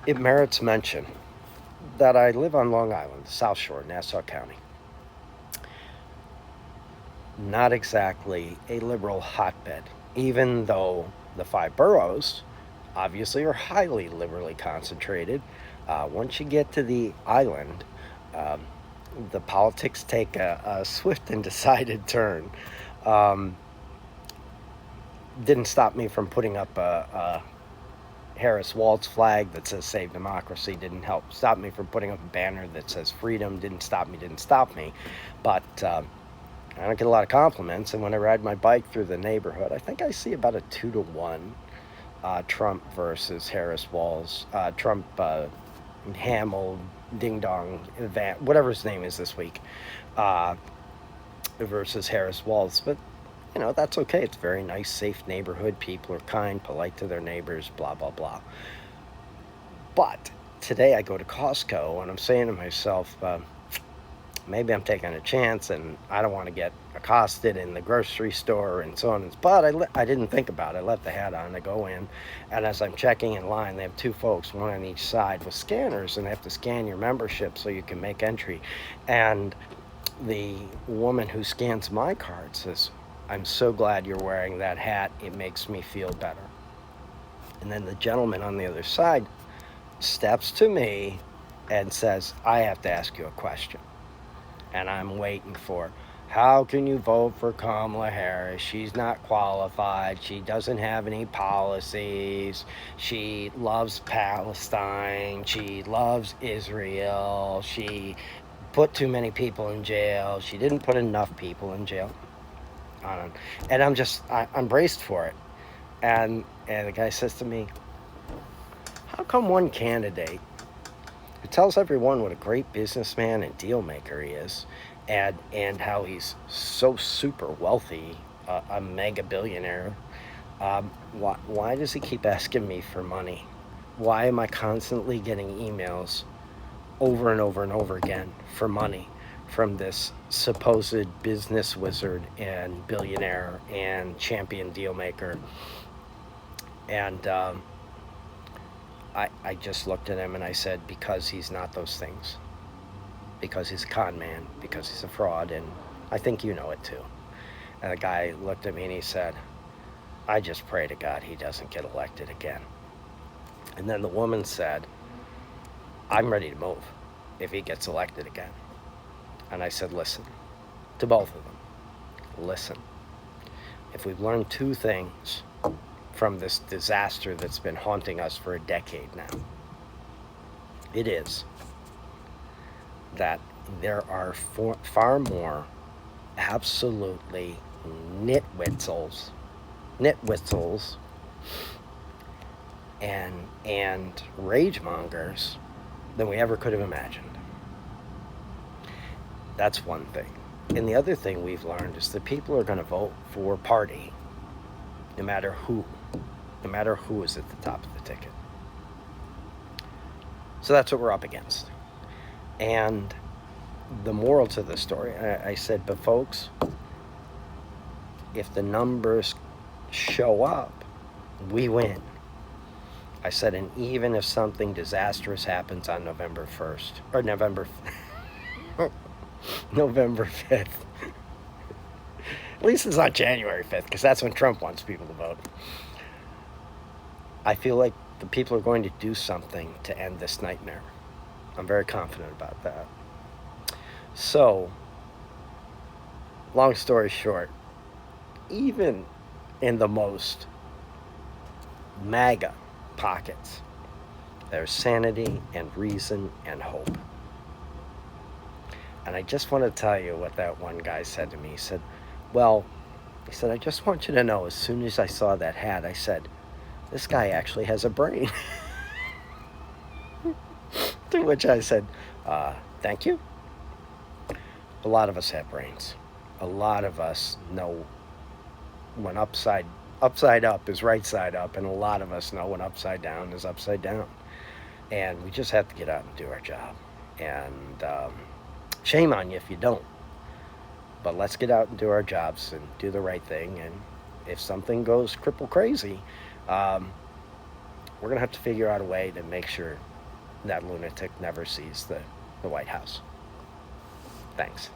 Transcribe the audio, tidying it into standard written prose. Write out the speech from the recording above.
It merits mention that I live on Long Island, South Shore, Nassau County. Not exactly a liberal hotbed, even though the five boroughs obviously are highly liberally concentrated. Once you get to the island, um, the politics take a swift and decided turn. Um, didn't stop me from putting up a Harris Waltz flag that says "Save Democracy." Didn't help stop me from putting up a banner that says "Freedom." Didn't stop me. Didn't stop me. But I don't get a lot of compliments, and when I ride my bike through the neighborhood, I think I see about a 2-to-1 Trump versus Harris Walls, Trump, Hamill, Ding Dong, whatever his name is this week, uh, versus Harris Walls. But that's okay. It's a very nice, safe neighborhood. People are kind, polite to their neighbors, blah blah blah. But today I go to Costco and I'm saying to myself, maybe I'm taking a chance and I don't want to get accosted in the grocery store and so on. But I didn't think about it. I left the hat on. I go in, and as I'm checking in line, they have two folks, one on each side with scanners, and they have to scan your membership so you can make entry. And the woman who scans my card says, "I'm so glad you're wearing that hat. It makes me feel better." And then the gentleman on the other side steps to me and says, "I have to ask you a question." And I'm waiting for, how can you vote for Kamala Harris? She's not qualified. She doesn't have any policies. She loves Palestine. She loves Israel. She put too many people in jail. She didn't put enough people in jail. And I'm braced for it. And the guy says to me, how come one candidate who tells everyone what a great businessman and deal maker he is, and how he's so super wealthy, a mega billionaire, why does he keep asking me for money? Why am I constantly getting emails over and over and over again for money from this supposed business wizard and billionaire and champion deal maker? And I just looked at him and I said, because he's not those things. Because he's a con man, because he's a fraud, and I think you know it too. And the guy looked at me and he said, I just pray to God he doesn't get elected again. And then the woman said, I'm ready to move if he gets elected again. And I said, listen, to both of them, listen, if we've learned two things from this disaster that's been haunting us for a decade now, it is that there are far more absolutely nitwitzels and ragemongers than we ever could have imagined. That's one thing. And the other thing we've learned is that people are going to vote for party no matter who is at the top of the ticket. So that's what we're up against. And the moral to the story, I said, but folks, if the numbers show up, we win. I said, and even if something disastrous happens on November 1st, or November 5th, at least it's not January 5th, because that's when Trump wants people to vote. I feel like the people are going to do something to end this nightmare. I'm very confident about that. So, long story short, even in the most MAGA pockets, there's sanity and reason and hope. And I just want to tell you what that one guy said to me. He said, I just want you to know, as soon as I saw that hat, I said, this guy actually has a brain. To which I said, thank you. A lot of us have brains. A lot of us know when upside up is right side up, and a lot of us know when upside down is upside down. And we just have to get out and do our job. And shame on you if you don't. But let's get out and do our jobs and do the right thing. And if something goes cripple crazy, we're going to have to figure out a way to make sure that lunatic never sees the White House. Thanks.